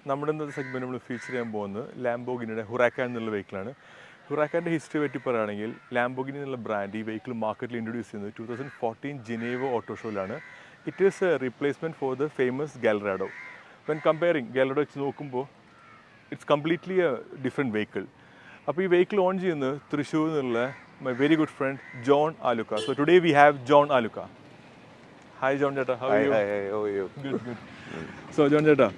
നമ്മുടെ ഇന്നത്തെ സെഗ്മെൻറ്റ് നമ്മൾ ഫീച്ചർ ചെയ്യാൻ പോകുന്നത് ലാംബോഗിനിയുടെ ഹുറാക്കാൻ എന്നുള്ള വെഹിക്കിളാണ്. ഹുറാക്കാൻ്റെ ഹിസ്റ്ററി പറ്റി പറയുകയാണെങ്കിൽ ലാംബോഗിനി എന്നുള്ള ബ്രാൻഡ് ഈ വെഹിക്കിൾ മാർക്കറ്റിൽ ഇൻട്രൊഡ്യൂസ് ചെയ്യുന്നത് 2014 ജിനേവോ ഓട്ടോ ഷോയിലാണ്. It is a replacement for the famous Gallardo. When comparing Gallardo വെച്ച് നോക്കുമ്പോൾ it's completely a different vehicle. അപ്പോൾ ഈ വെഹിക്കിൾ ഓൺ ചെയ്യുന്നത് തൃശ്ശൂരിൽ നിന്നുള്ള my very good friend John Alukka. So today we have John Alukka. Hi John ചേട്ടാ, how are you? Good. So John ചേട്ടാ,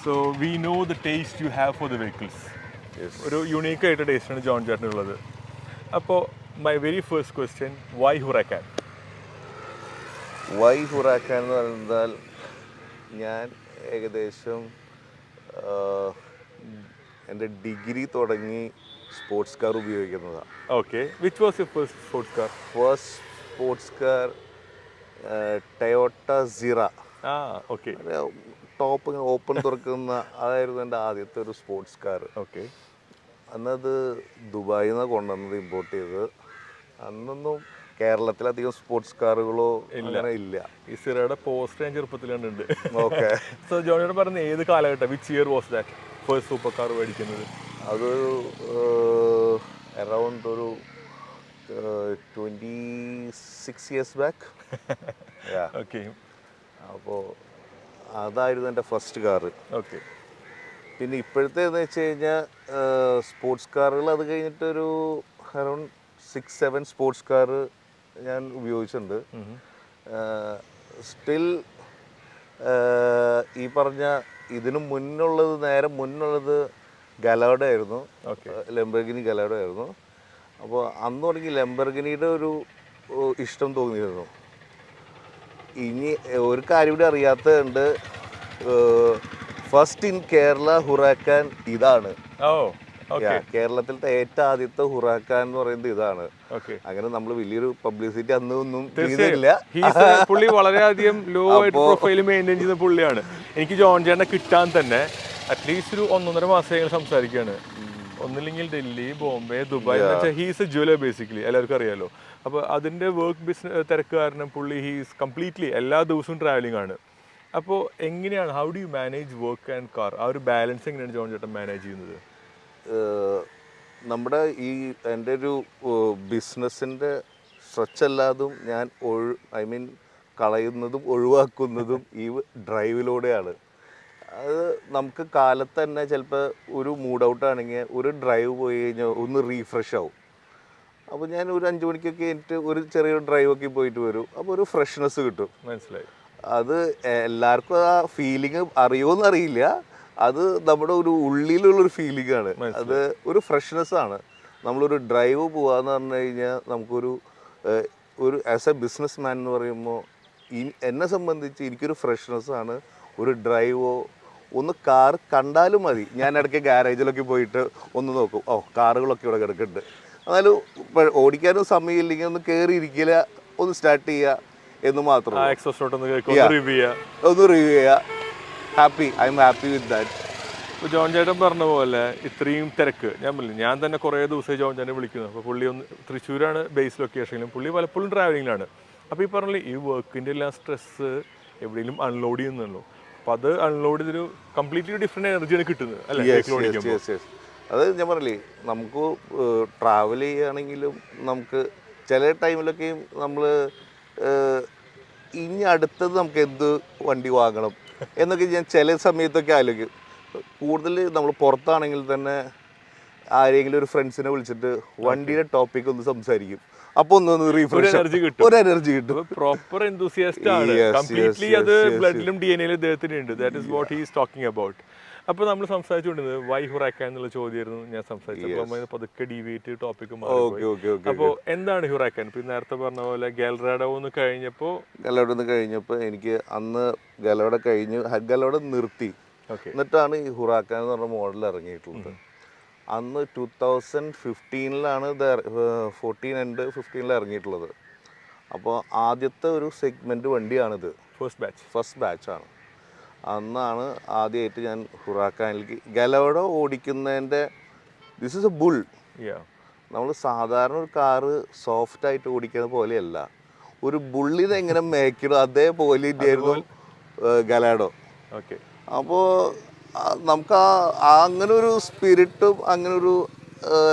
so we know the taste you have for the vehicles. Yes. ഒരു unique ആയിട്ട് ടേസ്റ്റാണ് John ചേട്ടനുള്ളത്. അപ്പോൾ my very first question, why Huracan? Why Huracan എന്ന് പറഞ്ഞാൽ ഞാൻ ഏകദേശം എൻ്റെ ഡിഗ്രി തുടങ്ങി സ്പോർട്സ് കാർ ഉപയോഗിക്കുന്നതാണ്. Okay, which was your first sports car? First sports car Toyota Sera. Okay. Top open തുറക്കുന്ന അതായിരുന്നു എൻ്റെ ആദ്യത്തെ ഒരു സ്പോർട്സ് കാർ. ഓക്കെ. അന്നത് ദുബായിൽ നിന്നാണ് കൊണ്ടുവന്നത്, ഇമ്പോർട്ട് ചെയ്തത്. അന്നൊന്നും കേരളത്തിലധികം സ്പോർട്സ് കാറുകളോ അങ്ങനെ ഇല്ല. ഈ സിറയുടെ പോസ്റ്റർ ഞാൻ ചെറുപ്പത്തിൽ കണ്ടിട്ടുണ്ട്. ഓക്കെ. സോ ജോണിയോട് പറഞ്ഞ ഏത് കാലഘട്ടം, which year was that first super car മേടിക്കുന്നത്? അതൊരു അറൗണ്ട് ഒരു 26 years ബാക്ക്. ഓക്കെ. അപ്പോൾ അതായിരുന്നു എൻ്റെ ഫസ്റ്റ് കാറ്. ഓക്കെ. പിന്നെ ഇപ്പോഴത്തേന്ന് വെച്ച് കഴിഞ്ഞാൽ സ്പോർട്സ് കാറുകൾ അത് കഴിഞ്ഞിട്ടൊരു അറൗണ്ട് 6-7 സ്പോർട്സ് കാറ് ഞാൻ ഉപയോഗിച്ചിട്ടുണ്ട്. സ്റ്റിൽ ഈ പറഞ്ഞ ഇതിന് മുന്നുള്ളത്, നേരെ മുന്നുള്ളത് ഗലാഡോ ആയിരുന്നു. ലംബോർഗിനി ഗലാഡോ ആയിരുന്നു. അപ്പോൾ അന്ന് തുടങ്ങി ലംബോർഗിനിയുടെ ഒരു ഇഷ്ടം തോന്നിയിരുന്നു. ഇനി ഒരു കാര്യം കൂടി അറിയാത്തതുണ്ട്, ഫസ്റ്റ് ഇൻ കേരള ഹുറാക്കാൻ ഇതാണ്. കേരളത്തിലത്തെ ഏറ്റവും ആദ്യത്തെ ഹുറാക്കാൻ എന്ന് പറയുന്നത് ഇതാണ്. അങ്ങനെ നമ്മൾ വലിയൊരു പബ്ലിസിറ്റി അന്നൊന്നും ചെയ്തില്ല. പുള്ളി വളരെയധികം ലോ ആയിട്ട് പ്രൊഫൈൽ മെയിൻറ്റെയിൻ ചെയ്യുന്ന പുള്ളിയാണ്. എനിക്ക് ജോൺ ചേട്ടനെ കിട്ടാൻ തന്നെ അറ്റ്ലീസ്റ്റ് ഒരു 1.5 മാസം സംസാരിക്കുകയാണ്. ഒന്നില്ലെങ്കിൽ Delhi, Bombay, Dubai. He's A jeweller basically, എല്ലാവർക്കും അറിയാലോ. അപ്പോൾ അതിൻ്റെ വർക്ക് ബിസിനസ് തിരക്ക് കാരണം പുള്ളി ഹീസ് കംപ്ലീറ്റ്ലി എല്ലാ ദിവസവും ട്രാവലിംഗ് ആണ്. അപ്പോൾ എങ്ങനെയാണ്, how do you manage work and car? ആ ഒരു ബാലൻസ് എങ്ങനെയാണ് ജോൺ ചേട്ടൻ മാനേജ് ചെയ്യുന്നത്? നമ്മുടെ ഈ എൻ്റെ ഒരു ബിസിനസ്സിൻ്റെ സ്ട്രെച്ച് അല്ലാതും ഞാൻ കളയുന്നതും ഒഴിവാക്കുന്നതും ഈ ഡ്രൈവിലൂടെയാണ്. അത് നമുക്ക് കാലത്ത് തന്നെ ചിലപ്പോൾ ഒരു മൂഡ് ഔട്ട് ആണെങ്കിൽ ഒരു ഡ്രൈവ് പോയി കഴിഞ്ഞാൽ ഒന്ന് റീഫ്രഷ് ആവും. അപ്പോൾ ഞാൻ ഒരു 5 മണിക്കൊക്കെ എനിക്ക് ഒരു ചെറിയൊരു ഡ്രൈവൊക്കെ പോയിട്ട് വരും. അപ്പോൾ ഒരു ഫ്രഷ്നെസ് കിട്ടും. മനസ്സിലായി. അത് എല്ലാവർക്കും ആ ഫീലിംഗ് അറിയുമോയെന്ന് അറിയില്ല. അത് നമ്മുടെ ഒരു ഉള്ളിലുള്ളൊരു ഫീലിംഗ് ആണ്. അത് ഒരു ഫ്രഷ്നെസ് ആണ്. നമ്മളൊരു ഡ്രൈവ് പോകാമെന്ന് പറഞ്ഞു കഴിഞ്ഞാൽ നമുക്കൊരു ആസ് എ ബിസിനസ് മാൻ എന്ന് പറയുമ്പോൾ എന്നെ സംബന്ധിച്ച് എനിക്കൊരു ഫ്രഷ്നെസ് ആണ്. ഒരു ഡ്രൈവോ ഒന്ന് കാർ കണ്ടാലും മതി. ഞാൻ ഇടയ്ക്ക് ഗാരേജിലൊക്കെ പോയിട്ട് ഒന്ന് നോക്കും, കാറുകളൊക്കെ ഇവിടെ കിടക്കുന്നുണ്ട്. എന്നാലും ഓടിക്കാനും സമയമില്ലെങ്കിൽ ഒന്ന് കയറി ഇരിക്കില്ല, ഒന്ന് സ്റ്റാർട്ട് ചെയ്യുക എന്ന് മാത്രം. ഒന്ന് റിവ്യൂ ചെയ്യുക. I am happy with that. ഇപ്പോൾ ജോൺ ചേട്ടൻ പറഞ്ഞ പോലെ ഇത്രയും തിരക്ക് ഞാൻ തന്നെ കുറേ ദിവസമായി ജോൺ ചേട്ടനെ വിളിക്കുന്നു. അപ്പോൾ പുള്ളി ഒന്ന് തൃശ്ശൂരാണ് ബേസ് ലൊക്കേഷനിലും, പുള്ളി പലപ്പോഴും ട്രാവലിങ്ങിലാണ്. അപ്പോൾ ഈ പറഞ്ഞ ഈ വർക്കിൻ്റെ എല്ലാം സ്ട്രെസ്സ് എവിടെയെങ്കിലും അൺലോഡ് ചെയ്യുന്നുള്ളൂ. അപ്പോൾ അത് അൺലോഡ് ചെയ്തൊരു കംപ്ലീറ്റ്ലി ഡിഫറെൻറ്റ് എനർജിയാണ് കിട്ടുന്നത് അല്ലേ? അത് ഞാൻ പറഞ്ഞില്ലേ, നമുക്ക് ട്രാവൽ ചെയ്യുകയാണെങ്കിലും നമുക്ക് ചില ടൈമിലൊക്കെയും നമ്മൾ ഇനി അടുത്തത് നമുക്ക് എന്ത് വണ്ടി വാങ്ങണം എന്നൊക്കെ ഞാൻ ചില സമയത്തൊക്കെ ആലോചിക്കും. കൂടുതൽ നമ്മൾ പുറത്താണെങ്കിൽ തന്നെ ആരെങ്കിലും ഒരു ഫ്രണ്ട്സിനെ വിളിച്ചിട്ട് വണ്ടിയുടെ ടോപ്പിക് ഒന്ന് സംസാരിക്കും. അപ്പൊ ഒന്ന് റീഫ്രഷ് എനർജി കിട്ടും. ഒരു എനർജി കിട്ടും. പ്രോപ്പർ എന്തൂസിയാസ്റ്റ് ആണ്. കംപ്ലീറ്റ്ലി അത് ബ്ലഡിലും DNA-ലും ഇദ്ദേഹത്തിന് ഉണ്ട്. That is what he is talking about. അപ്പോൾ നമ്മൾ സംസാരിച്ചുകൊണ്ടിരുന്നത് വൈ ഹുറാക്കൻ എന്നുള്ള ചോദ്യമായിരുന്നു ഞാൻ സംസാരിച്ചത്. അപ്പോൾ പതുക്കെ ഡീവിയേറ്റ് ടോപ്പിക്ക് മാറി. അപ്പോൾ എന്താണ് ഹുറാക്കൻ? ഇപ്പം നേരത്തെ പറഞ്ഞ പോലെ ഗാലറാഡോ ഒന്ന് കഴിഞ്ഞപ്പോൾ എനിക്ക് അന്ന് ഗാലറാഡോ ഗാലറാഡോ നിർത്തി. എന്നിട്ടാണ് ഈ ഹുറാക്കൻ എന്ന് പറഞ്ഞ മോഡൽ ഇറങ്ങിയിട്ടുള്ളത്. അന്ന് 2015-ലാണ് ഇത് 14 ആൻഡ് 15 ഇറങ്ങിയിട്ടുള്ളത്. അപ്പോൾ ആദ്യത്തെ ഒരു സെഗ്മെൻറ്റ് വണ്ടിയാണിത്. ഫസ്റ്റ് ബാച്ചാണ്. അന്നാണ് ആദ്യമായിട്ട് ഞാൻ ഹുറാക്കാനിലേക്ക് ഗാലറാഡോ ഓടിക്കുന്നതിൻ്റെ ദിസ് ഇസ് എ ബുൾ. നമ്മൾ സാധാരണ ഒരു കാറ് സോഫ്റ്റ് ആയിട്ട് ഓടിക്കുന്ന പോലെയല്ല, ഒരു ബുള്ളിനെ എങ്ങനെ മേക്കിടും അതേപോലെ ആയിരുന്നു ഗാലറാഡോ. അപ്പോൾ നമുക്ക് അങ്ങനെ ഒരു സ്പിരിറ്റും അങ്ങനെ ഒരു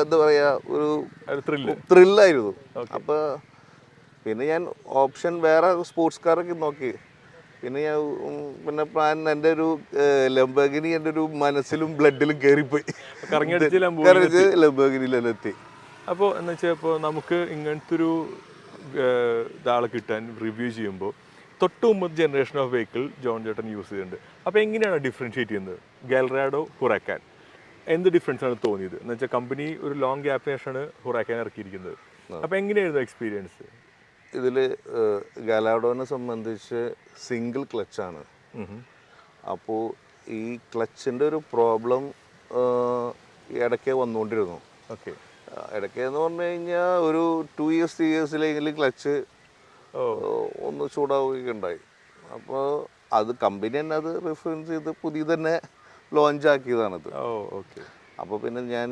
എന്താ പറയുക ഒരു ത്രില്ലായിരുന്നു. അപ്പോൾ പിന്നെ ഞാൻ ഓപ്ഷൻ വേറെ സ്പോർട്സ് കാറൊക്കെ നോക്കി. പിന്നെ പ്ലാൻ എൻ്റെ ഒരു ലംബോർഗിനി എൻ്റെ ഒരു മനസ്സിലും ബ്ലഡിലും കയറിപ്പോയി. ലംബോർഗിനിയിലെത്തി. അപ്പോൾ എന്ന് വെച്ചാൽ ഇപ്പോൾ നമുക്ക് ഇങ്ങനത്തെ ഒരു ഇതാളെ കിട്ടാൻ റിവ്യൂ ചെയ്യുമ്പോൾ തൊട്ട് മുമ്പ് ജനറേഷൻ ഓഫ് വെഹിക്കിൾ ജോൺ ചേട്ടൻ യൂസ് ചെയ്യുന്നുണ്ട്. അപ്പോൾ എങ്ങനെയാണ് ഡിഫറൻഷിയേറ്റ് ചെയ്യുന്നത് ഗാലറാഡോ ഹുറാക്കൻ? എന്ത് ഡിഫറൻസ് ആണ് തോന്നിയത്? എന്ന് വെച്ചാൽ കമ്പനി ഒരു ലോങ് ഗ്യാപ്പിന് ശേഷമാണ് ഹുറാക്കൻ ഇറക്കിയിരിക്കുന്നത്. അപ്പോൾ എങ്ങനെയായിരുന്നു എക്സ്പീരിയൻസ്? ഇതിൽ ഗാലറാഡോനെ സംബന്ധിച്ച് സിംഗിൾ ക്ലച്ചാണ്. അപ്പോൾ ഈ ക്ലച്ചിൻ്റെ ഒരു പ്രോബ്ലം ഇടയ്ക്ക് വന്നുകൊണ്ടിരുന്നു. ഇടയ്ക്കെന്ന് പറഞ്ഞു കഴിഞ്ഞാൽ ഒരു 2 years 3 yearsലെങ്കിലും ക്ലച്ച് ഒന്ന് ചൂടാവുകയൊക്കെ ഉണ്ടായി. അപ്പോൾ അത് കമ്പനി തന്നെ അത് റെഫറൻസ് ചെയ്ത് പുതിയ തന്നെ ലോഞ്ച് ആക്കിയതാണത്. അപ്പോൾ പിന്നെ ഞാൻ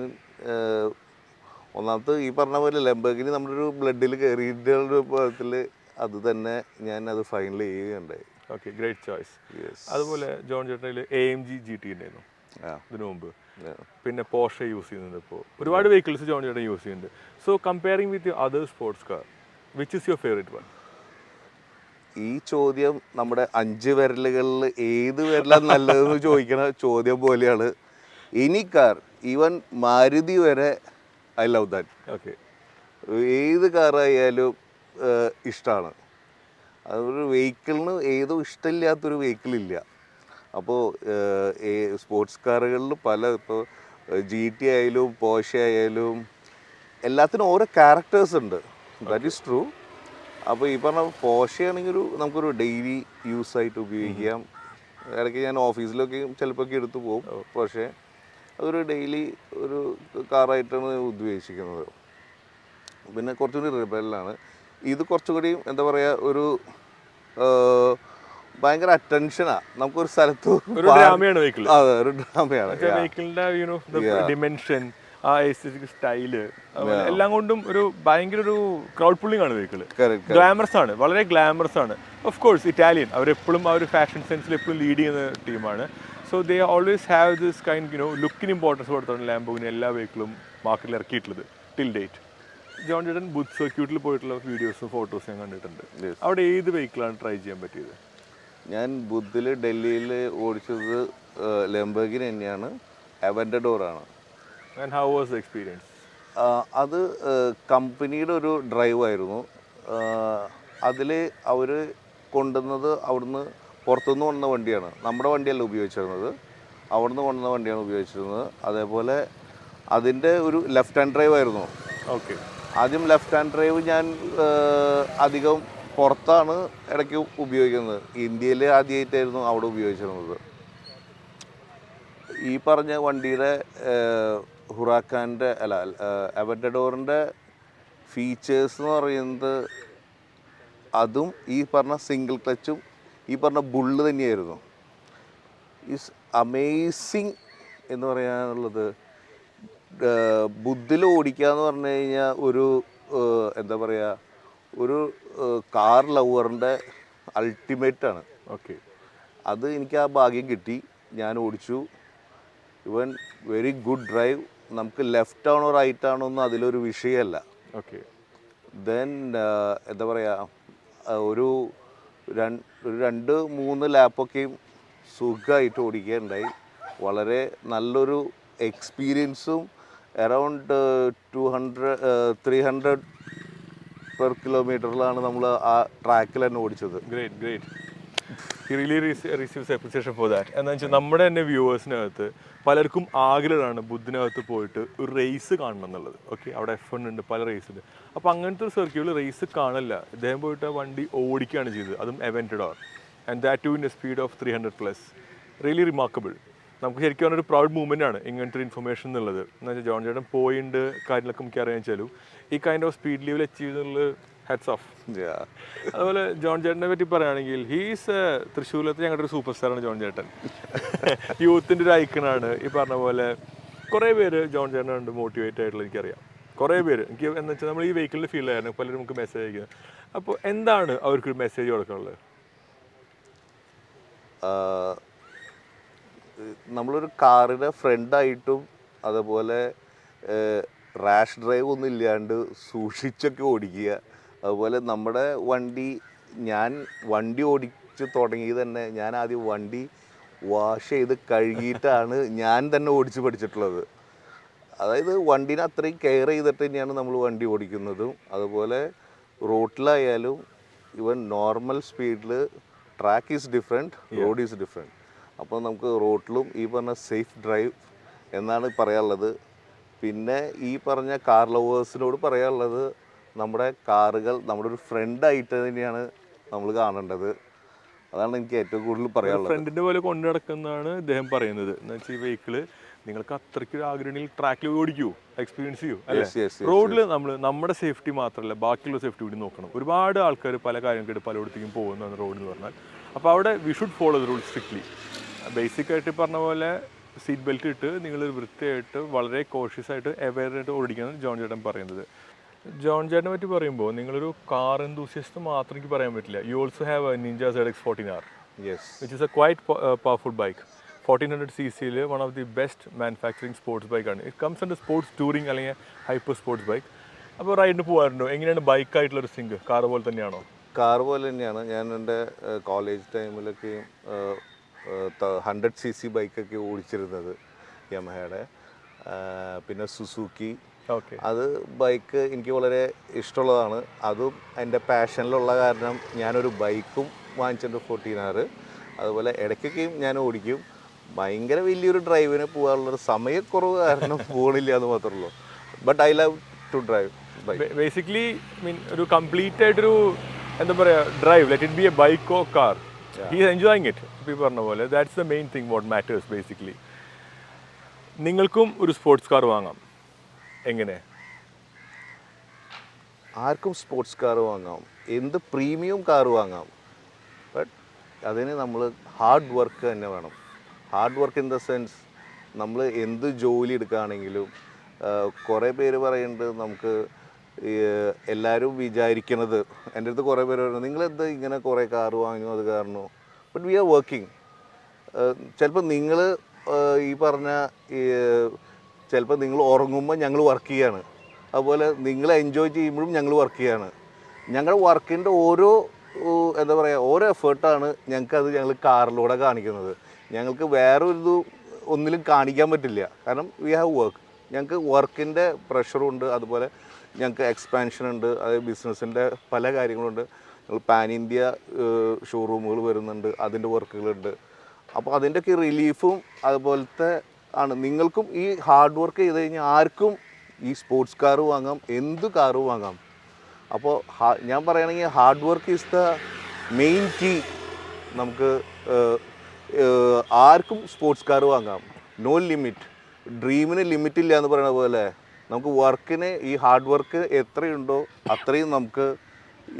ഒന്നാമത്തെ ഈ പറഞ്ഞ പോലെ ലംബോർഗിനി നമ്മുടെ ഒരു ബ്ലഡിൽ കയറിയിട്ടുള്ള പദത്തിൽ അത് തന്നെ ഞാൻ അത് ഫൈനൽ ചെയ്യുകയുണ്ടായി. Great choice. അതുപോലെ ജോൺ ചേട്ടനിൽ AMG GT ഉണ്ടായിരുന്നു ഇതിനു മുമ്പ്. പിന്നെ പോർഷെ യൂസ് ചെയ്യുന്നുണ്ട്. ഇപ്പോൾ ഒരുപാട് വെഹിക്കിൾസ് ജോൺ ചേട്ടൻ യൂസ് ചെയ്യുന്നുണ്ട്. So comparing with other sports car, which is your favourite one? ഈ ചോദ്യം നമ്മുടെ 5 വിരലുകളിൽ ഏത് വിരലാണ് നല്ലതെന്ന് ചോദിക്കണ ചോദ്യം പോലെയാണ്. എനി കാർ, ഈവൻ മാരുതി വരെ ഐ ലവ് ദാറ്റ്. ഏത് കാറായാലും ഇഷ്ടമാണ്. അതൊരു വെഹിക്കിളിന് ഏതോ ഇഷ്ടമില്ലാത്തൊരു വെഹിക്കിളില്ല. അപ്പോൾ സ്പോർട്സ് കാറുകളിൽ പല ഇപ്പോൾ GT ആയാലും പോർഷെ ആയാലും എല്ലാത്തിനും ഓരോ ക്യാരക്ടേഴ്സ് ഉണ്ട്. That is true. അപ്പോൾ ഈ പറഞ്ഞ പോർഷെ ആണെങ്കിൽ നമുക്കൊരു ഡെയിലി യൂസ് ആയിട്ട് ഉപയോഗിക്കാം. ഇടയ്ക്ക് ഞാൻ ഓഫീസിലൊക്കെ ചിലപ്പോൾ എടുത്തു പോകും. പക്ഷേ അതൊരു ഡെയിലി ഒരു കാറായിട്ടാണ് ഉദ്ദേശിക്കുന്നത്. പിന്നെ കുറച്ചുകൂടി റിബലാണ്. ഇത് കുറച്ചുകൂടി എന്താ പറയുക ഒരു ഭയങ്കര അറ്റൻഷനാണ്. നമുക്കൊരു സ്ഥലത്ത് ഒരു ഡ്രാമയാണ് അതെ ഒരു ഡ്രാമയാണ്. ഡിമെൻഷൻ, ആ എസ്തെറ്റിക് സ്റ്റൈല് എല്ലാം കൊണ്ടും ഒരു ഭയങ്കര ഒരു ക്രൗഡ് പുള്ളിംഗ് ആണ് വെഹിക്കിൾ. ഗ്ലാമറസ് ആണ്, വളരെ ഗ്ലാമറസ് ആണ്. ഓഫ് കോഴ്സ് ഇറ്റാലിയൻ അവരെപ്പോഴും ആ ഒരു ഫാഷൻ സെൻസിൽ എപ്പോഴും ലീഡ് ചെയ്യുന്ന ടീമാണ്. So they always have this kind ലുക്കിന് ഇമ്പോർട്ടൻസ് കൊടുത്താണ് ലാംബോർഗിനി എല്ലാ വെഹിക്കിളും മാർക്കറ്റിൽ ഇറക്കിയിട്ടുള്ളത് ടിൽ ഡേറ്റ്. ജോൺ ചേട്ടൻ ബുത്ത് സർക്യൂട്ടിൽ പോയിട്ടുള്ള വീഡിയോസും ഫോട്ടോസും ഞാൻ കണ്ടിട്ടുണ്ട്. അവിടെ ഏത് വെഹിക്കിളാണ് ട്രൈ ചെയ്യാൻ പറ്റിയത്? ഞാൻ ബുദ്ധിൽ ഡൽഹിയിൽ ഓടിച്ചത് ലംബോർഗിനി തന്നെയാണ്, അവന്റഡോറാണ്. And how was the experience? അത് കമ്പനിയുടെ ഒരു ഡ്രൈവ് ആയിരുന്നു. അതിൽ അവർ കൊണ്ടുവന്നത് അവിടുന്ന് പുറത്തുനിന്ന് കൊണ്ടുവന്ന വണ്ടിയാണ്, നമ്മുടെ വണ്ടിയല്ല ഉപയോഗിച്ചിരുന്നത്, അവിടുന്ന് കൊണ്ടുവന്ന വണ്ടിയാണ് ഉപയോഗിച്ചിരുന്നത്. അതേപോലെ അതിൻ്റെ ഒരു ലെഫ്റ്റ് ഹാൻഡ് ഡ്രൈവ് ആയിരുന്നു. ആദ്യം ലെഫ്റ്റ് ഹാൻഡ് ഡ്രൈവ് ഞാൻ അധികം പുറത്താണ് ഇടയ്ക്ക് ഉപയോഗിക്കുന്നത്. ഇന്ത്യയിൽ ആദ്യമായിട്ടായിരുന്നു അവിടെ ഉപയോഗിച്ചിരുന്നത്. ഈ പറഞ്ഞ വണ്ടിയുടെ ഹുറാക്കാൻ്റെ അവന്റഡോറിൻ്റെ ഫീച്ചേഴ്സ് എന്ന് പറയുന്നത് അതും ഈ പറഞ്ഞ സിംഗിൾ ക്ലച്ചും ഈ പറഞ്ഞ ബുള്ള് തന്നെയായിരുന്നു. ഈസ് അമേസിങ് എന്ന് പറയാനുള്ളത്. ബുദ്ധിൽ ഓടിക്കുക എന്ന് പറഞ്ഞു കഴിഞ്ഞാൽ ഒരു എന്താ പറയുക ഒരു കാർ ലവറിൻ്റെ അൾട്ടിമേറ്റാണ്. അത് എനിക്ക് ആ ഭാഗ്യം കിട്ടി. ഞാൻ ഓടിച്ചു. ഇവൻ വെരി ഗുഡ് ഡ്രൈവ്. നമുക്ക് ലെഫ്റ്റ് ആണോ റൈറ്റ് ആണോ ഒന്നും അതിലൊരു വിഷയമല്ല. ദെൻ എന്താ പറയുക ഒരു 2-3 ലാപ്പൊക്കെയും സുഖമായിട്ട് ഓടിക്കുകയുണ്ടായി. വളരെ നല്ലൊരു എക്സ്പീരിയൻസും അറൗണ്ട് 300 പെർ കിലോമീറ്ററിലാണ് നമ്മൾ ആ ട്രാക്കിൽ തന്നെ ഓടിച്ചത്. Great he really receives appreciation for that. എന്താ വെച്ചാൽ നമ്മുടെ തന്നെ വ്യൂവേഴ്സിനകത്ത് പലർക്കും ആഗ്രഹമാണ് ബുദ്ധിനകത്ത് പോയിട്ട് ഒരു റേസ് കാണണം എന്നുള്ളത്. ഓക്കെ, അവിടെ F1 ഉണ്ട്, പല റേസ് ഉണ്ട്. അപ്പോൾ അങ്ങനത്തെ ഒരു സർക്യൂട്ടിൽ റേസ് കാണില്ല, ഇദ്ദേഹം പോയിട്ട് ആ വണ്ടി ഓടിക്കുകയാണ് ചെയ്തത്, അതും Aventador or and that too in a speed of 300+. Really remarkable. നമുക്ക് ശരിക്കും പറഞ്ഞൊരു പ്രൗഡ് മൂവ്മെൻ്റ് ആണ് ഇങ്ങനത്തെ ഒരു ഇൻഫർമേഷൻ എന്നുള്ളത്. എന്ന് വെച്ചാൽ ജോൺ ചേട്ടൻ പോയിണ്ട് കാര്യങ്ങളൊക്കെ നമുക്ക് അറിയാൻ വെച്ചാലും ഈ kind of speed level achieve എന്നുള്ളത് ഹാറ്റ്സ് ഓഫ്. അതുപോലെ ജോൺ ചേട്ടനെ പറ്റി പറയുകയാണെങ്കിൽ ഹീസ് തൃശ്ശൂരിലത്തെ ഞങ്ങളുടെ ഒരു സൂപ്പർ സ്റ്റാറാണ് ജോൺ ചേട്ടൻ. യൂത്തിൻ്റെ ഒരു ഐക്കണാണ്. ഈ പറഞ്ഞ പോലെ കുറേ പേര് ജോൺ ചേട്ടനെ കണ്ട് മോട്ടിവേറ്റ് ആയിട്ടുള്ള എനിക്കറിയാം. കുറേ പേര് എനിക്ക് എന്ന് വെച്ചാൽ നമ്മൾ ഈ വെഹിക്കിളിൻ്റെ ഫീൽഡായിരുന്നു, പലരും നമുക്ക് മെസ്സേജ് അയക്കുന്നത്. അപ്പോൾ എന്താണ് അവർക്കൊരു മെസ്സേജ് കൊടുക്കാനുള്ളത്? നമ്മളൊരു കാറിൻ്റെ ഫ്രണ്ടായിട്ടും അതുപോലെ റാഷ് ഡ്രൈവ് ഒന്നും ഇല്ലാണ്ട് സൂക്ഷിച്ചൊക്കെ ഓടിക്കുക. അതുപോലെ നമ്മുടെ ഞാൻ വണ്ടി ഓടിച്ച് തുടങ്ങിയത് തന്നെ ഞാൻ ആദ്യം വണ്ടി വാഷ് ചെയ്ത് കഴുകിയിട്ടാണ് ഞാൻ തന്നെ ഓടിച്ച് പഠിച്ചിട്ടുള്ളത്. അതായത് വണ്ടീനെ അത്രയും കെയർ ചെയ്തിട്ട് തന്നെയാണ് നമ്മൾ വണ്ടി ഓടിക്കുന്നതും. അതുപോലെ റോട്ടിലായാലും ഈവൻ നോർമൽ സ്പീഡിൽ track is different, road is different. അപ്പോൾ നമുക്ക് റോട്ടിലും ഈ പറഞ്ഞ സേഫ് ഡ്രൈവ് എന്നാണ് പറയാനുള്ളത്. പിന്നെ ഈ പറഞ്ഞ കാർ ലവേഴ്സിനോട് പറയാനുള്ളത് നമ്മുടെ കാറുകൾ നമ്മുടെ ഒരു ഫ്രണ്ടായിട്ട് തന്നെയാണ് നമ്മൾ കാണേണ്ടത്. അതാണ് എനിക്ക് ഏറ്റവും കൂടുതൽ പറയാനുള്ളത്. ഫ്രണ്ടിൻ്റെ പോലെ കൊണ്ടു നടക്കുന്നതാണ് ഇദ്ദേഹം പറയുന്നത്. എന്ന് വെച്ചാൽ ഈ വെഹിക്കിള് നിങ്ങൾക്ക് അത്രയ്ക്ക് ആഗ്രഹമുണ്ടെങ്കിൽ ട്രാക്കിൽ ഓടിക്കൂ, എക്സ്പീരിയൻസ് ചെയ്യൂ അല്ലേ. റോഡിൽ നമ്മുടെ സേഫ്റ്റി മാത്രമല്ല ബാക്കിയുള്ള സേഫ്റ്റി കൂടി നോക്കണം. ഒരുപാട് ആൾക്കാർ പല കാര്യങ്ങൾക്കായിട്ട് പലയിടത്തേക്കും പോകുന്നതാണ് റോഡ് എന്ന് പറഞ്ഞാൽ. അപ്പോൾ അവിടെ we should follow the rule strictly. ബേസിക്കായിട്ട് പറഞ്ഞ പോലെ സീറ്റ് ബെൽറ്റ് ഇട്ട് നിങ്ങൾ വൃത്തിയായിട്ട് വളരെ കോഷ്യസ് ആയിട്ട് അവെയറായിട്ട് ഓടിക്കുകയാണ് ജോൺ ചേട്ടൻ പറയുന്നത്. ജോൺ ചേട്ടനെ പറ്റി പറയുമ്പോൾ നിങ്ങളൊരു കാർ എന്തൂസിയസ്റ്റ് മാത്രം എനിക്ക് പറയാൻ പറ്റില്ല. You also have a Ninja ZX14R, which is a quite powerful bike. 1400cc one of the best manufacturing sports ബൈക്കാണ്. It comes under sports touring അല്ലെങ്കിൽ ഹൈപ്പർ സ്പോർട്സ് ബൈക്ക്. അപ്പോൾ റൈഡിന് പോകാറുണ്ടോ? എങ്ങനെയാണ് ബൈക്കായിട്ടുള്ളൊരു സിങ്ക്? കാർ പോലെ തന്നെയാണോ? കാർ പോലെ തന്നെയാണ്. ഞാൻ എൻ്റെ കോളേജ് ടൈമിലൊക്കെ 100cc ബൈക്കൊക്കെ ഓടിച്ചിരുന്നത് യമഹയുടെ. പിന്നെ സുസുക്കി. അത് ബൈക്ക് എനിക്ക് വളരെ ഇഷ്ടമുള്ളതാണ്. അതും എൻ്റെ പാഷനിലുള്ള കാരണം ഞാനൊരു ബൈക്കും വാങ്ങിച്ചിട്ടുണ്ട് 14R. അതുപോലെ ഇടയ്ക്കൊക്കെയും ഞാൻ ഓടിക്കും. ഭയങ്കര വലിയൊരു ഡ്രൈവിന് പോകാനുള്ളൊരു സമയക്കുറവ് കാരണം പോകണില്ല എന്ന് മാത്രമേ ഉള്ളൂ. But I love to drive bike. Basically mean ഒരു കംപ്ലീറ്റ് ആയിട്ടൊരു എന്താ പറയുക drive, let it be a bike or car, he is enjoying it. ഇപ്പോൾ ഈ പറഞ്ഞ പോലെ that's the main thing what matters basically. നിങ്ങൾക്കും ഒരു സ്പോർട്സ് കാർ വാങ്ങാം. എങ്ങനെ? ആർക്കും സ്പോർട്സ് കാർ വാങ്ങാം, എന്ത് പ്രീമിയം കാർ വാങ്ങാം. ബട്ട് അതിന് നമ്മൾ ഹാർഡ് വർക്ക് തന്നെ വേണം. Hard work in the sense നമ്മൾ എന്ത് ജോലി എടുക്കുകയാണെങ്കിലും കുറേ പേര് പറയുന്നുണ്ട് നമുക്ക് എല്ലാവരും വിചാരിക്കണത്, എൻ്റെ അടുത്ത് കുറേ പേര് പറയുന്നത് നിങ്ങളെന്ത് ഇങ്ങനെ കുറേ കാർ വാങ്ങും അത് കാരണോ. But we are working. ചിലപ്പോൾ നിങ്ങൾ ഈ പറഞ്ഞ ചിലപ്പോൾ നിങ്ങൾ ഉറങ്ങുമ്പോൾ ഞങ്ങൾ വർക്ക് ചെയ്യാണ്, അതുപോലെ നിങ്ങൾ എൻജോയ് ചെയ്യുമ്പോഴും ഞങ്ങൾ വർക്ക് ചെയ്യാണ്. ഞങ്ങളുടെ വർക്കിൻ്റെ ഓരോ എന്താ പറയുക ഓരോ എഫേർട്ടാണ് ഞങ്ങൾക്കത് ഞങ്ങൾ കാറിലൂടെ കാണിക്കുന്നത്. ഞങ്ങൾക്ക് വേറൊരു ഒന്നിലും കാണിക്കാൻ പറ്റില്ല, കാരണം വി ഹാവ് വർക്ക്. ഞങ്ങൾക്ക് വർക്കിൻ്റെ പ്രഷറുണ്ട്, അതുപോലെ ഞങ്ങൾക്ക് എക്സ്പാൻഷൻ ഉണ്ട്, അതായത് ബിസിനസ്സിൻ്റെ പല കാര്യങ്ങളുണ്ട്. ഞങ്ങൾ പാൻ ഇന്ത്യ ഷോറൂമുകൾ വരുന്നുണ്ട്, അതിൻ്റെ വർക്കുകളുണ്ട്. അപ്പോൾ അതിൻ്റെയൊക്കെ റിലീഫും അതുപോലത്തെ ആണ്. നിങ്ങൾക്കും ഈ ഹാർഡ് വർക്ക് ചെയ്ത് കഴിഞ്ഞാൽ ആർക്കും ഈ സ്പോർട്സ് കാറ് വാങ്ങാം, എന്ത് കാറ് വാങ്ങാം. അപ്പോൾ ഞാൻ പറയുകയാണെങ്കിൽ hard work is the main key. നമുക്ക് ആർക്കും സ്പോർട്സ് കാറ് വാങ്ങാം, നോ ലിമിറ്റ്. ഡ്രീമിന് ലിമിറ്റ് ഇല്ല എന്ന് പറയുന്ന പോലെ നമുക്ക് വർക്കിന് ഈ ഹാർഡ് വർക്ക് എത്രയുണ്ടോ അത്രയും നമുക്ക്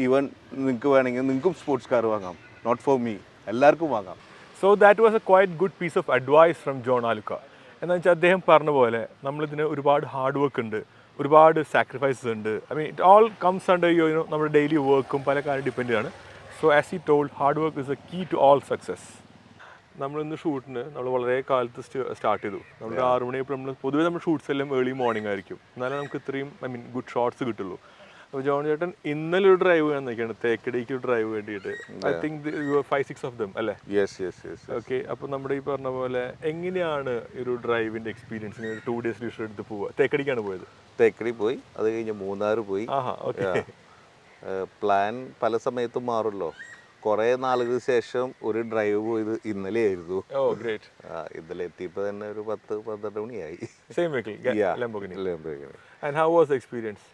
ഈവൻ നിങ്ങൾക്ക് വേണമെങ്കിൽ നിങ്ങൾക്കും സ്പോർട്സ് കാർ വാങ്ങാം. നോട്ട് ഫോർ മീ, എല്ലാവർക്കും വാങ്ങാം. So that was a quite good piece of advice from John Alukka. എന്ന് വെച്ചാൽ അദ്ദേഹം പറഞ്ഞ പോലെ നമ്മളിതിന് ഒരുപാട് ഹാർഡ് വർക്ക് ഉണ്ട്, ഒരുപാട് സാക്രിഫൈസസ് ഉണ്ട്. I mean it all comes under നമ്മുടെ ഡെയിലി വർക്കും പല കാര്യം ഡിപ്പെൻഡ് ആണ്. So as he told hard work is a key to all success. നമ്മളിന്ന് ഷൂട്ടിന് നമ്മൾ വളരെ കാലത്ത് സ്റ്റാർട്ട് ചെയ്തു. നമ്മൾ 6 മണിയപ്പോൾ നമ്മൾ പൊതുവേ നമ്മുടെ ഷൂട്ട്സ് എല്ലാം ഏർലി മോർണിംഗ് ആയിരിക്കും, എന്നാലേ നമുക്ക് ഇത്രയും ഗുഡ് ഷോട്ട്സ് കിട്ടുള്ളൂ. അപ്പോൾ ജോൺ ചേട്ടൻ ഇന്നലെ ഒരു ഡ്രൈവ് ചെയ്യാൻ നിൽക്കുകയാണ് തേക്കടിക്ക് ഒരു ഡ്രൈവ് വേണ്ടിയിട്ട്. ഐ തിങ്ക് 5-6 ഓഫ് ദം അല്ലേ? യെസ്. ഓക്കെ. അപ്പോൾ നമ്മുടെ ഈ പറഞ്ഞ പോലെ എങ്ങനെയാണ് ഒരു ഡ്രൈവിൻ്റെ എക്സ്പീരിയൻസിന് 2 days ലീഷർ എടുത്ത് പോവുക? തേക്കടിക്കാണ് പോയത്. തേക്കടി പോയി, അത് കഴിഞ്ഞ് മൂന്നാർ പോയി. ആഹാ, ഓക്കെ. പ്ലാൻ പല സമയത്തും മാറുമല്ലോ. കുറേ നാളുകൾക്ക് ശേഷം ഒരു ഡ്രൈവ് പോയത് ഇന്നലെ ആയിരുന്നു. ഓ ഗ്രേറ്റ്. ഇന്നലെ എത്തിയപ്പോൾ തന്നെ ഒരു 10-12 മണിയായി. Same vehicle Lamborghini. Lamborghini. And how was experience?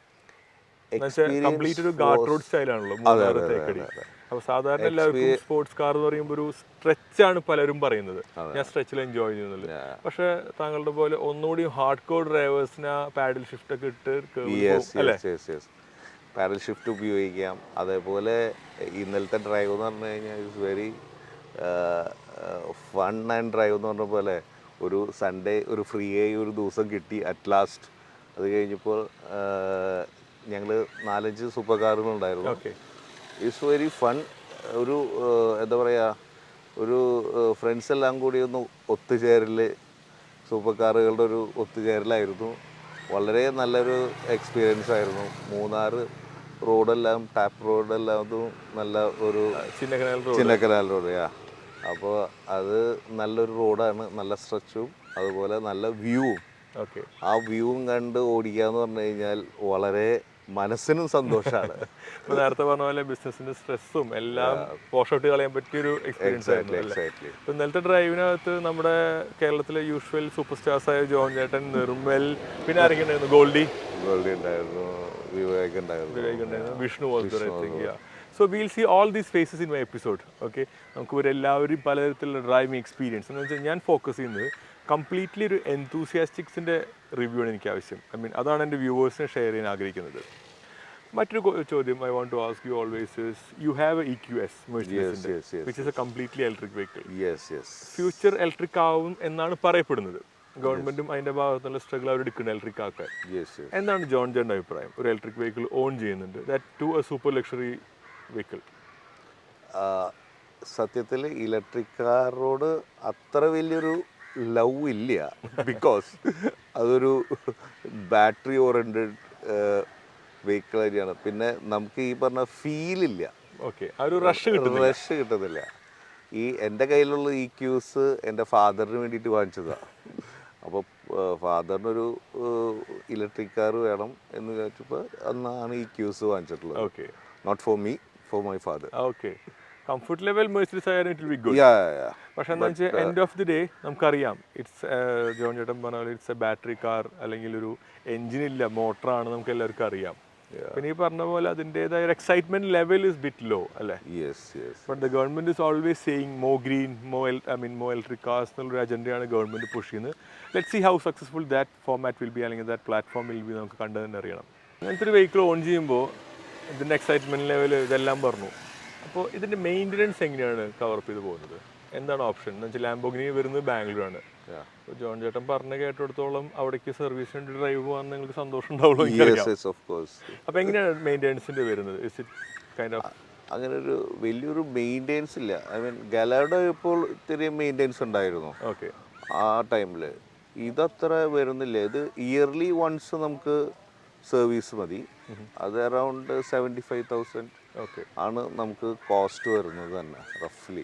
Complete ഒരു ഗാർഡ് റോഡ് സ്റ്റൈലാണല്ലോ മൂന്നാർ തേക്കടി. അപ്പോൾ സാധാരണ എല്ലാവർക്കും സ്പോർട്സ് കാർ എന്ന് പറയുമ്പോൾ ഒരു സ്ട്രെച്ചാണ് പലരും പറയുന്നത്. ഞാൻ സ്ട്രെച്ചിൽ എൻജോയ് ചെയ്യുന്നത്. പക്ഷെ താങ്കളുടെ പോലെ ഒന്നുകൂടി ഹാർഡ് കോർ ഡ്രൈവേഴ്സിന് പാഡിൽ ഷിഫ്റ്റ് ഒക്കെ ഇട്ട് അല്ലേ? പാരൽ ഷിഫ്റ്റ് ഉപയോഗിക്കാം. അതേപോലെ ഇന്നലത്തെ ഡ്രൈവ് എന്ന് പറഞ്ഞു കഴിഞ്ഞാൽ it's very fun and drive എന്ന് പറഞ്ഞ പോലെ ഒരു സൺഡേ ഒരു ഫ്രീ ആയി ഒരു ദിവസം കിട്ടി അറ്റ് ലാസ്റ്റ്. അത് കഴിഞ്ഞപ്പോൾ ഞങ്ങൾ 4-5 സൂപ്പർ കാറുകളുണ്ടായിരുന്നു. It's very fun. ഒരു എന്താ പറയുക, ഒരു ഫ്രണ്ട്സ് എല്ലാം കൂടി ഒന്ന് ഒത്തുചേരൽ, സൂപ്പർ കാറുകളുടെ ഒരു ഒത്തുചേരലായിരുന്നു. വളരെ നല്ലൊരു എക്സ്പീരിയൻസ് ആയിരുന്നു. മൂന്നാർ റോഡെല്ലാം ടാപ്പ് റോഡെല്ലാം അതും നല്ല ഒരു ചിന്നക്കനാൽ റോഡ്. അപ്പോൾ അത് നല്ലൊരു റോഡാണ്, നല്ല സ്ട്രെച്ചും അതുപോലെ നല്ല വ്യൂവും. ആ വ്യൂവും കണ്ട് ഓടിക്കുക എന്ന് പറഞ്ഞു കഴിഞ്ഞാൽ വളരെ മനസ്സിനും സന്തോഷമാണ്. ഇപ്പോൾ നേരത്തെ പറഞ്ഞ പോലെ ബിസിനസിന്റെ സ്ട്രെസ്സും എല്ലാം പോഷ് ഔട്ട് കളയാൻ പറ്റിയൊരു എക്സ്പീരിയൻസ് ആയിരുന്നു. ഇപ്പൊ ഇന്നലത്തെ ഡ്രൈവിനകത്ത് നമ്മുടെ കേരളത്തിലെ യൂഷ്വൽ സൂപ്പർ സ്റ്റാർസ് ആയ ജോൺ ചേട്ടൻ, നിർമ്മൽ, പിന്നെ ആരൊക്കെ ഉണ്ടായിരുന്നു? ഗോൾഡി ഉണ്ടായിരുന്നു, വിവേക് ഉണ്ടായിരുന്നു, Vishnu was. So we'll see all these faces in my episode. Okay, നമുക്ക് ഇവരെല്ലാവരും പലതരത്തിലുള്ള ഡ്രൈവിംഗ് എക്സ്പീരിയൻസ് എന്ന് വെച്ചാൽ ഞാൻ ഫോക്കസ് ചെയ്യുന്നത് കംപ്ലീറ്റ്ലി ഒരു എൻതൂസിയാസ്റ്റിക്സിൻ്റെ റിവ്യൂ ആണ് എനിക്ക് ആവശ്യം. ഐ മീൻ അതാണ് എൻ്റെ വ്യൂവേഴ്സിനെ ഷെയർ ചെയ്യാൻ ആഗ്രഹിക്കുന്നത്. മറ്റൊരു ചോദ്യം I want to ask you always is you have a EQS which is a completely electric vehicle. Future electric ആവും എന്നാണ് പറയപ്പെടുന്നത്. ഗവൺമെന്റും അതിന്റെ ഭാഗത്തുള്ള സ്ട്രഗിൾ അവർ എടുക്കുന്നത് ഇലക്ട്രിക് ആക്കാൻ. എന്താണ് ജോൺ ചേട്ടൻ്റെ അഭിപ്രായം? ഒരു ഇലക്ട്രിക് വെഹിക്കിൾ ഓൺ ചെയ്യുന്നുണ്ട്, that too a super luxury vehicle. സത്യത്തിൽ ഇലക്ട്രിക് കാറോട് അത്ര വലിയൊരു ലവ് ഇല്ല. ബിക്കോസ് അതൊരു ബാറ്ററി ഓറിയൻറ്റഡ് വെഹിക്കിൾ തന്നെയാണ്. പിന്നെ നമുക്ക് ഈ പറഞ്ഞ ഫീലില്ല, റഷ് കിട്ടത്തില്ല. ഈ എൻ്റെ കയ്യിലുള്ള EQs എൻ്റെ ഫാദറിന് വേണ്ടിയിട്ട് വാങ്ങിച്ചതാണ്. അപ്പോൾ ഫാദറിനൊരു ഇലക്ട്രിക് കാർ വേണം എന്ന് വിചാരിച്ചപ്പോൾ അന്നാണ് EQs വാങ്ങിച്ചിട്ടുള്ളത്. Not for me, for my father. Comfort level Mercedes ആയാലും ഇറ്റ് വിൽ ബി ഗുഡ്. പക്ഷെ എന്താ വെച്ചാൽ എൻഡ് ഓഫ് ദി ഡേ നമുക്കറിയാം ഇറ്റ്സ് ജോൺ ചേട്ടൻ പറഞ്ഞ പോലെ ഇറ്റ്സ് എ ബാറ്ററി കാർ, അല്ലെങ്കിൽ ഒരു എഞ്ചിനില്ല, മോട്ടറാണ്, നമുക്ക് എല്ലാവർക്കും അറിയാം. പിന്നെ ഈ പറഞ്ഞ പോലെ അതിൻ്റെതായ excitement level is bit low അല്ലേ? But the government is always saying more green, more electric cars എന്നുള്ളൊരു അജണ്ടയാണ് ഗവൺമെന്റ് പുഷ് ചെയ്യുന്നത്. Let see how successful that format will be, അല്ലെങ്കിൽ ദാറ്റ് പ്ലാറ്റ്ഫോം വിൽ ബി. നമുക്ക് കണ്ടു തന്നെ അറിയണം. അങ്ങനത്തെ ഒരു വെഹിക്കിൾ ഓൺ ചെയ്യുമ്പോൾ ഇതിൻ്റെ എക്സൈറ്റ്മെന്റ് ലെവൽ ഇതെല്ലാം പറഞ്ഞു. അപ്പോൾ ഇതിൻ്റെ മെയിൻ്റനൻസ് എങ്ങനെയാണ് കവറപ്പ് ചെയ്ത് പോകുന്നത്? എന്താണ് ഓപ്ഷൻ എന്ന് വെച്ചാൽ ലാംബോർഗിനി വരുന്നത് ബാംഗ്ലൂരാണ്. അപ്പോൾ ജോൺ ചേട്ടൻ പറഞ്ഞ കേട്ടിടത്തോളം അവിടേക്ക് സർവീസ് വേണ്ടി ഡ്രൈവ് പോകാൻ നിങ്ങൾക്ക് സന്തോഷം ഉണ്ടാവുള്ളൂ. അപ്പോൾ എങ്ങനെയാണ് മെയിൻ്റനൻസിൻ്റെ വരുന്നത്? ഇസ് ഇറ്റ് കൈൻഡ് ഓഫ് അങ്ങനെ ഒരു വലിയൊരു മെയിൻ്റെനൻസ് ഇല്ല. ഐ മീൻ ഗലാഡോ ഇപ്പോൾ ഇത്തിരി മെയിൻ്റെനൻസ് ഉണ്ടായിരുന്നു ആ ടൈമിൽ. ഇതത്ര വരുന്നില്ല. ഇത് ഇയർലി വൺസ് നമുക്ക് സർവീസ് മതി. അത് അറൗണ്ട് 75,000 ആണ് നമുക്ക് കോസ്റ്റ് വരുന്നത് തന്നെ റഫ്ലി.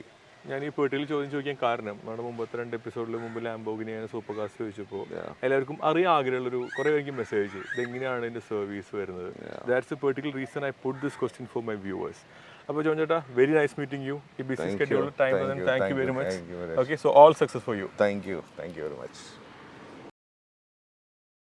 ഞാൻ ഈ പേട്ടിൽ ചോദിക്കാൻ കാരണം നമ്മുടെ മുമ്പത്തെ 2 എപ്പിസോഡിൽ മുമ്പ് ലാംബോർഗിനി സൂപ്പർ കാർസ് ചോദിച്ചപ്പോൾ എല്ലാവർക്കും അറിയാൻ ആഗ്രഹമുള്ളൊരു കുറേ പേർക്ക് മെസ്സേജ് ഇതെങ്ങനെയാണ് ഇതിൻ്റെ സർവീസ് വരുന്നത്. That's A particular reason I put this question for my viewers. അപ്പോൾ ജോൺ ചേട്ടാ, വെരി നൈസ് മീറ്റിംഗ് യു. ഈ BC schedule time thank you very much. Okay, so all success for you. Thank you very much.